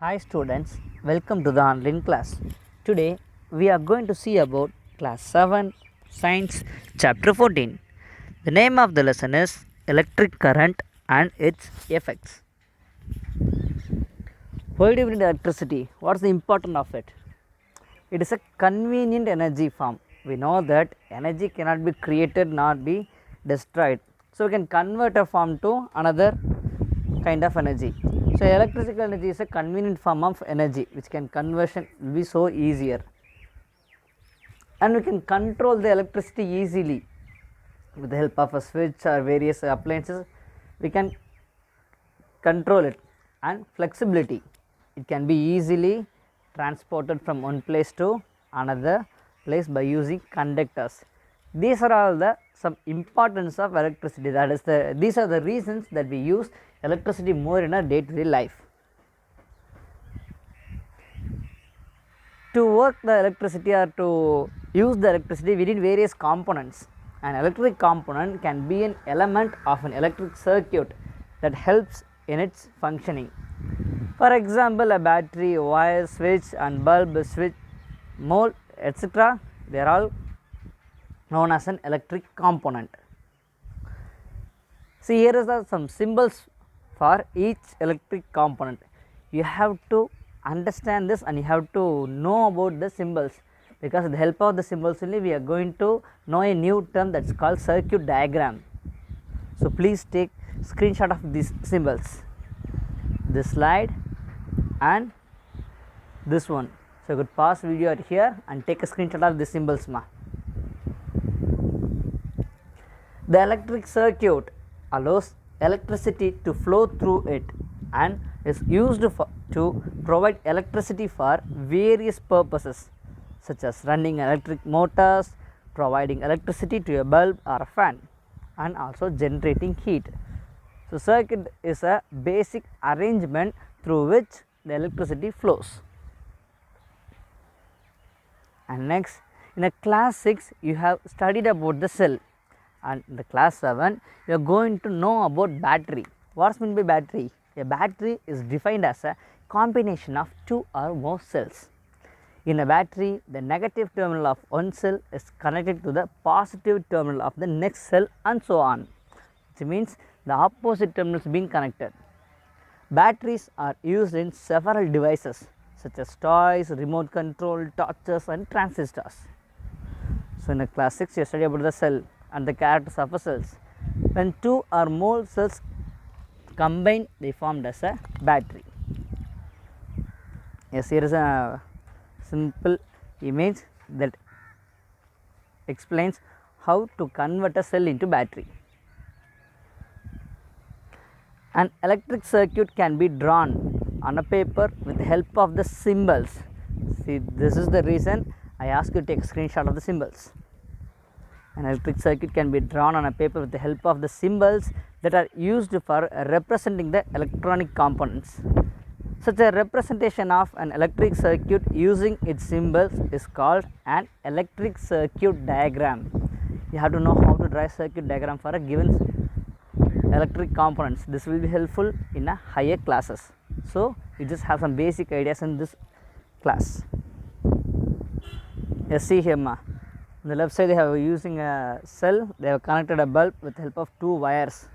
Hi students, welcome to the online class. Today we are going to see about class 7 science chapter 14. The name of the lesson is electric current and its effects. Why do we need electricity? What is the importance of it? It is a convenient energy form. We know that energy cannot be created nor be destroyed. So we can convert a form to another kind of energy. So electrical energy is a convenient form of energy which can conversion will be so easier, and we can control the electricity easily with the help of a switch or various appliances. We can control it, and flexibility, it can be easily transported from one place to another place by using conductors. These are all the some importance of electricity. That is these are the reasons that we use electricity more in our day-to-day life. To work the electricity or to use the electricity, we need various components. An electric component can be an element of an electric circuit that helps in its functioning. For example, a battery, wire, switch and bulb, switch, mold, etc. They are all known as an electric component. See, here is some symbols for each electric component. You have to understand this and you have to know about the symbols, because with the help of the symbols only we are going to know a new term that is called circuit diagram. So please take screenshot of these symbols, this slide and this one. So you could pause video here and take a screenshot of the symbols. The electric circuit allows electricity to flow through it and is used to provide electricity for various purposes, such as running electric motors, providing electricity to a bulb or a fan, and also generating heat. So circuit is a basic arrangement through which the electricity flows. And next, in a class 6 you have studied about the cell, and in the class 7 you are going to know about battery. What is meant by battery? A battery is defined as a combination of two or more cells. In a battery, the negative terminal of one cell is connected to the positive terminal of the next cell, and so on, which means the opposite terminals being connected. Batteries are used in several devices such as toys, remote control, torches and transistors. So in a class 6 you study about the cell and the characters of a cells. When two or more cells combine, they formed as a battery. Yes, here is a simple image that explains how to convert a cell into battery. An electric circuit can be drawn on a paper with the help of the symbols. See, this is the reason I ask you to take a screenshot of the symbols. An electric circuit can be drawn on a paper with the help of the symbols that are used for representing the electronic components. Such a representation of an electric circuit using its symbols is called an electric circuit diagram. You have to know how to draw a circuit diagram for a given electric components. This will be helpful in a higher classes. So you just have some basic ideas in this class. Yes, see here ma. On the left side they have using a cell, they have connected a bulb with the help of two wires,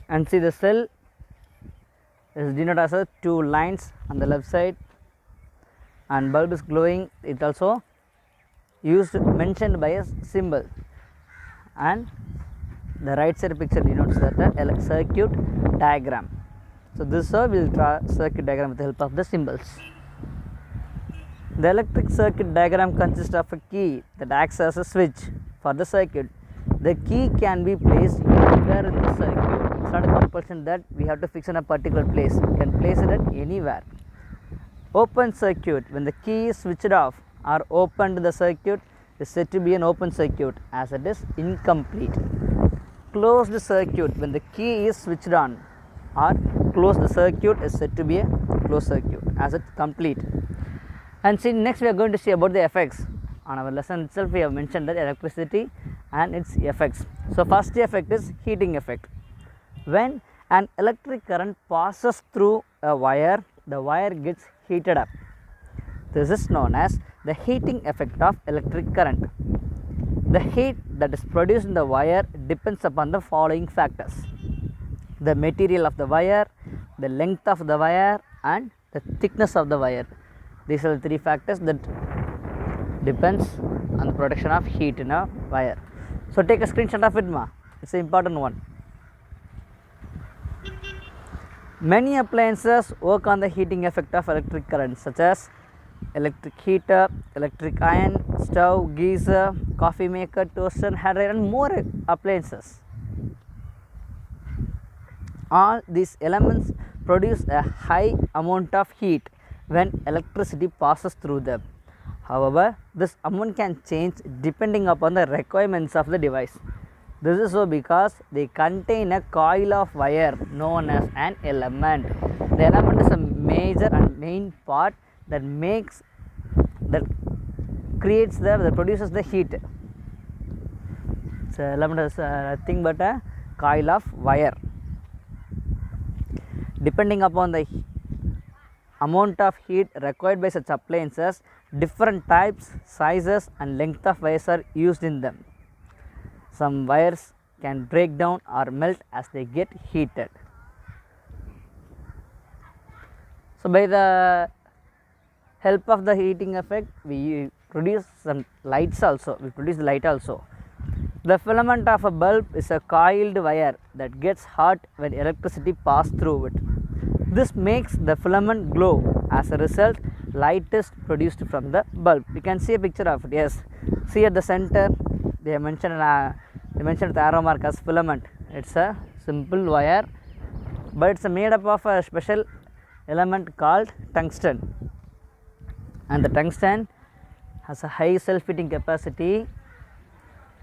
and see the cell is denoted as a two lines on the left side, and bulb is glowing, it also used mentioned by a symbol, and the right side picture denotes that a circuit diagram. So this we will draw circuit diagram with the help of the symbols. The electric circuit diagram consists of a key that acts as a switch for the circuit. The key can be placed anywhere in the circuit. It's not a compulsion that we have to fix in a particular place. We can place it at anywhere. Open circuit, when the key is switched off or opened, the circuit is said to be an open circuit as it is incomplete. Closed circuit, when the key is switched on or closed, the circuit is said to be a closed circuit as it complete. And see, next we are going to see about the effects. On our lesson itself we have mentioned that electricity and its effects. So first effect is heating effect. When an electric current passes through a wire the wire gets heated up. This is known as the heating effect of electric current. The heat that is produced in the wire depends upon the following factors: the material of the wire, the length of the wire, and the thickness of the wire. These are the three factors that depends on the production of heat in a wire. So take a screenshot of it, ma. It's an important one. Many appliances work on the heating effect of electric current, such as electric heater, electric iron, stove, geyser, coffee maker, toaster, hair dryer, and more appliances. All these elements produce a high amount of heat when electricity passes through them. However, this amount can change depending upon the requirements of the device. This is so because they contain a coil of wire known as an element. The element is a major and main part that produces the heat. So element is nothing but a coil of wire. Depending upon the amount of heat required by such appliances, different types, sizes, and length of wires are used in them. Some wires can break down or melt as they get heated. So by the help of the heating effect, we produce some lights also. We produce the light also. The filament of a bulb is a coiled wire that gets hot when electricity passes through it. This makes the filament glow. As a result, light is produced from the bulb. You can see a picture of it. Yes, see at the center they mentioned the arrow mark as filament. It's a simple wire, but it's made up of a special element called tungsten, and the tungsten has a high self-heating capacity.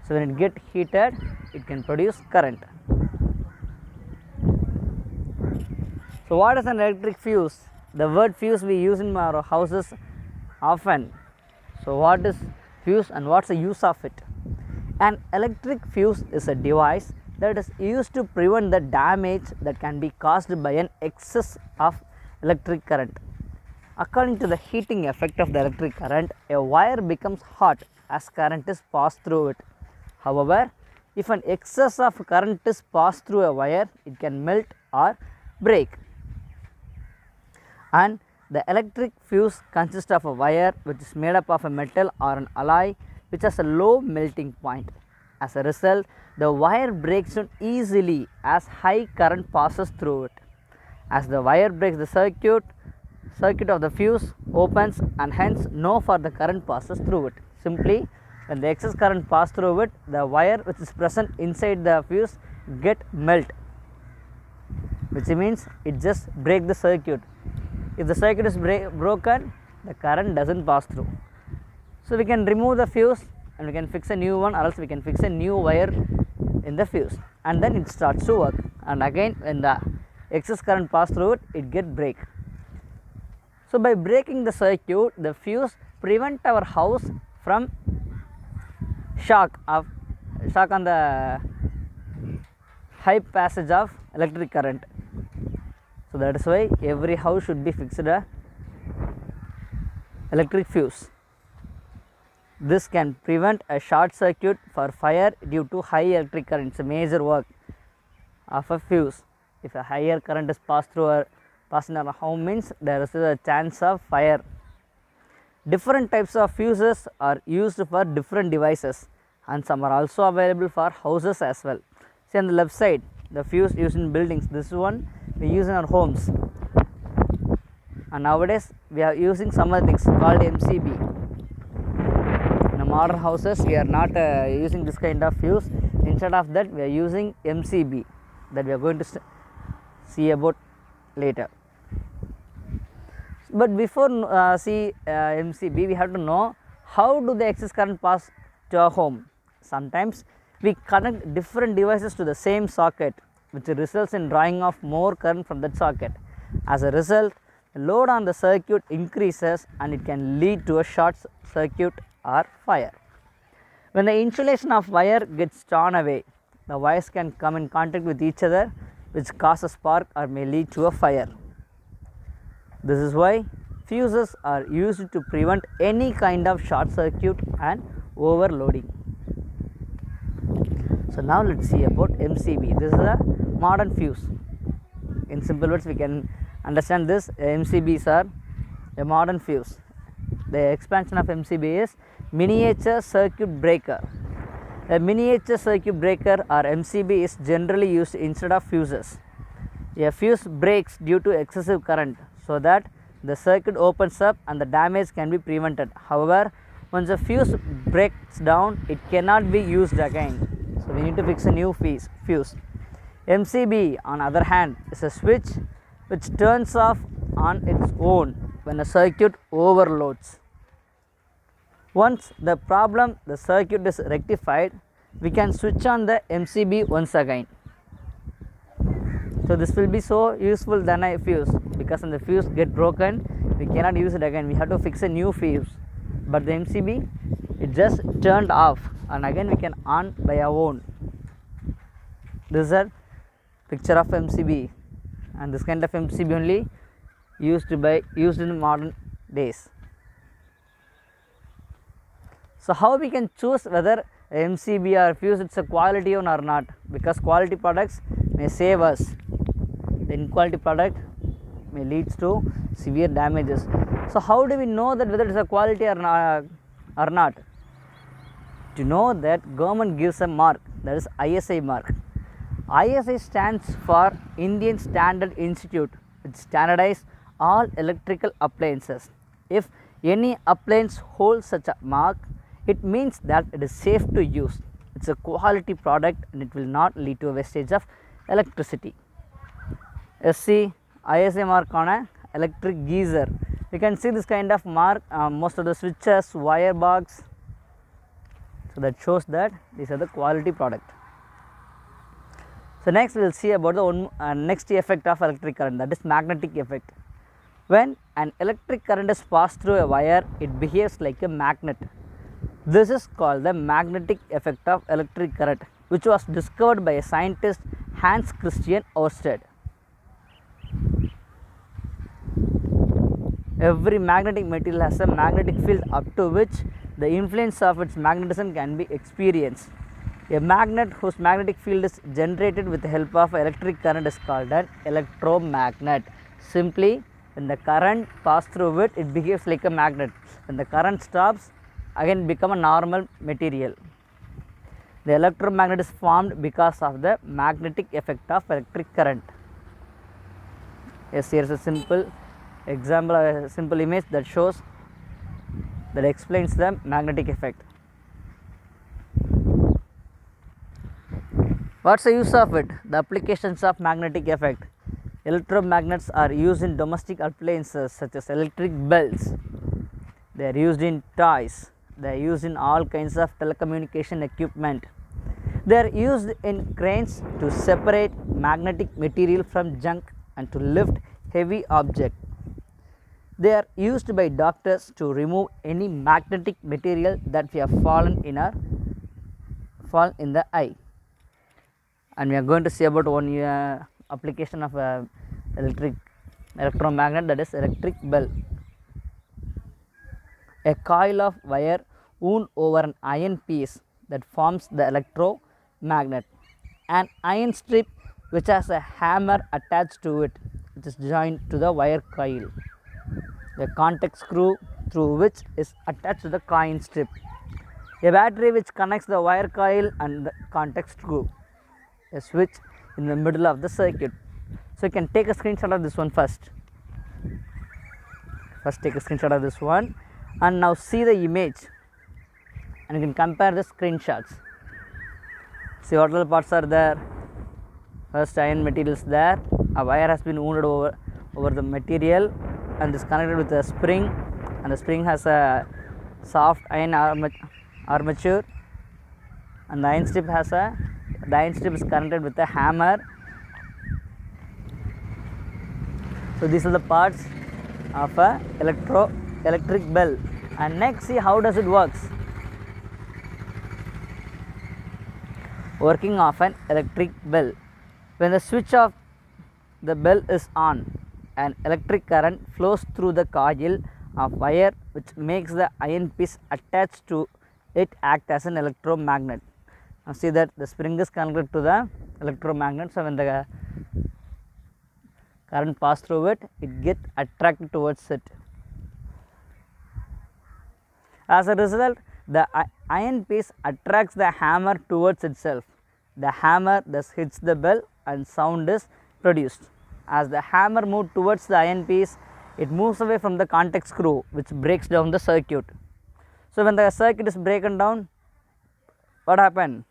So when it gets heated, it can produce current. So what is an electric fuse? The word fuse we use in our houses often. So what is fuse and what's the use of it? An electric fuse is a device that is used to prevent the damage that can be caused by an excess of electric current. According to the heating effect of the electric current, a wire becomes hot as current is passed through it. However, if an excess of current is passed through a wire, it can melt or break. And the electric fuse consists of a wire which is made up of a metal or an alloy which has a low melting point. As a result, the wire breaks down easily as high current passes through it. As the wire breaks, the circuit of the fuse opens, and hence no further current passes through it. Simply, when the excess current passes through it, the wire which is present inside the fuse get melt, which means it just break the circuit. If the circuit is broken, the current doesn't pass through. So we can remove the fuse and we can fix a new one, or else we can fix a new wire in the fuse, and then it starts to work. And again, when the excess current pass through it, it get break. So by breaking the circuit, the fuse prevent our house from shock on the high passage of electric current. So that is why every house should be fixed a electric fuse. This can prevent a short circuit for fire due to high electric current. It's a major work of a fuse. If a higher current is passed in our home, means there is a chance of fire. Different types of fuses are used for different devices, and some are also available for houses as well. See on the left side, the fuse used in buildings. This one we use in our homes, and nowadays we are using some other things called MCB. In modern houses, we are not using this kind of fuse. Instead of that, we are using MCB, that we are going to see about later. But before see MCB, we have to know how do the excess current pass to our home. Sometimes we connect different devices to the same socket, which results in drawing off more current from that socket. As a result, the load on the circuit increases and it can lead to a short circuit or fire. When the insulation of wire gets torn away, the wires can come in contact with each other, which causes spark or may lead to a fire. This is why fuses are used to prevent any kind of short circuit and overloading. So now let's see about MCB. This is a modern fuse. In simple words, we can understand this. MCBs are a modern fuse. The expansion of MCB is miniature circuit breaker. A miniature circuit breaker or MCB is generally used instead of fuses. A fuse breaks due to excessive current so that the circuit opens up and the damage can be prevented. However, once the fuse breaks down, it cannot be used again. So we need to fix a new fuse. MCB on other hand is a switch which turns off on its own when a circuit overloads. Once the circuit is rectified, we can switch on the MCB once again. So this will be so useful than a fuse, because when the fuse get broken, we cannot use it again. We have to fix a new fuse. But the MCB, it just turned off and again we can on by our own. This is a picture of MCB, and this kind of MCB only used in modern days. So how we can choose whether MCB or fuse it's a quality one or not? Because quality products may save us. The inquality product may lead to severe damages. So how do we know that whether it's a quality or not? To know that, government gives a mark, that is ISI mark. ISI stands for Indian Standard Institute, which standardizes all electrical appliances. If any appliance holds such a mark, it means that it is safe to use. It's a quality product and it will not lead to a wastage of electricity. SC ISI mark on a electric geyser. You can see this kind of mark, most of the switches, wire box. So that shows that these are the quality product. So next we will see about the next effect of electric current, that is magnetic effect. When an electric current is passed through a wire, it behaves like a magnet. This is called the magnetic effect of electric current, which was discovered by a scientist Hans Christian Ørsted. Every magnetic material has a magnetic field up to which the influence of its magnetism can be experienced. A magnet whose magnetic field is generated with the help of electric current is called an electromagnet. Simply, when the current passes through it, it behaves like a magnet. When the current stops, again become a normal material. The electromagnet is formed because of the magnetic effect of electric current. Yes, here is a simple example, a simple image that shows, that explains the magnetic effect. What's the use of it? The applications of magnetic effect. Electromagnets are used in domestic appliances such as electric bells. They are used in toys. They are used in all kinds of telecommunication equipment. They are used in cranes to separate magnetic material from junk and to lift heavy objects. They are used by doctors to remove any magnetic material that we have fallen in the eye. And we are going to see about one application of electromagnet, that is electric bell. A coil of wire wound over an iron piece that forms the electromagnet. An iron strip which has a hammer attached to it, which is joined to the wire coil. A contact screw through which is attached to the coil strip. A battery which connects the wire coil and the contact screw. A switch in the middle of the circuit. So you can take a screenshot of this one first. First take a screenshot of this one and now see the image and you can compare the screenshots. See what all parts are there. First iron material is there. A wire has been wounded over the material and is connected with a spring, and the spring has a soft iron armature, and the iron strip is connected with a hammer. So these are the parts of a electric bell. And next, see how does it works. Working of an electric bell. When the switch of the bell is on, an electric current flows through the coil of wire, which makes the iron piece attached to it act as an electromagnet. Now see that the spring is connected to the electromagnet, so when the current pass through it, it gets attracted towards it. As a result, the iron piece attracts the hammer towards itself. The hammer thus hits the bell and sound is produced. As the hammer moves towards the iron piece, it moves away from the contact screw, which breaks down the circuit. So when the circuit is broken down, what happens?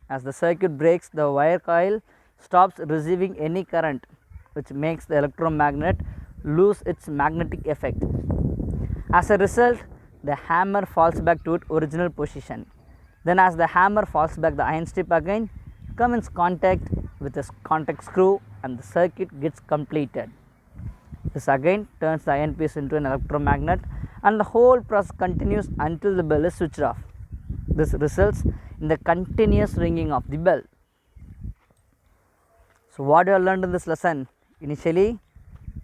As the circuit breaks, the wire coil stops receiving any current, which makes the electromagnet lose its magnetic effect. As a result, the hammer falls back to its original position. Then as the hammer falls back, the iron strip again comes in contact with the contact screw and the circuit gets completed. This again turns the iron piece into an electromagnet, and the whole process continues until the bell is switched off. This results in the continuous ringing of the bell. So what you have learned in this lesson? Initially,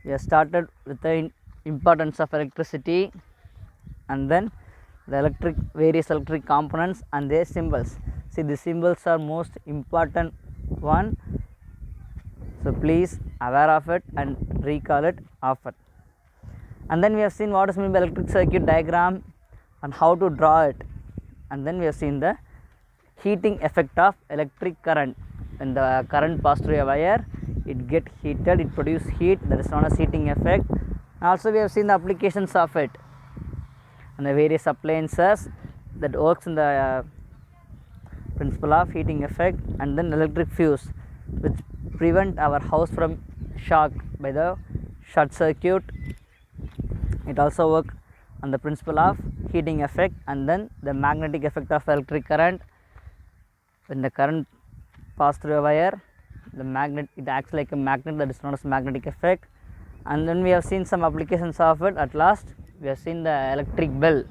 we have started with the importance of electricity, and then the various electric components and their symbols. See, the symbols are most important one, so please aware of it and recall it often. And then we have seen what is meant by electric circuit diagram and how to draw it. And then we have seen the heating effect of electric current. When the current passes through a wire, it gets heated, it produces heat, that is known as heating effect. Also we have seen the applications of it and the various appliances that works in the principle of heating effect, and then electric fuse, which prevent our house from shock by the short circuit. It also works on the principle of heating effect, and then the magnetic effect of electric current. When the current passes through a wire, the magnet, it acts like a magnet, that is known as magnetic effect. And then we have seen some applications of it. At last we have seen the electric bell,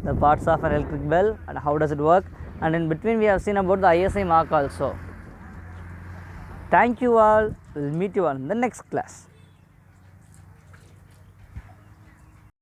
the parts of an electric bell and how does it work, and in between we have seen about the ISI mark also. Thank you all. We will meet you all in the next class.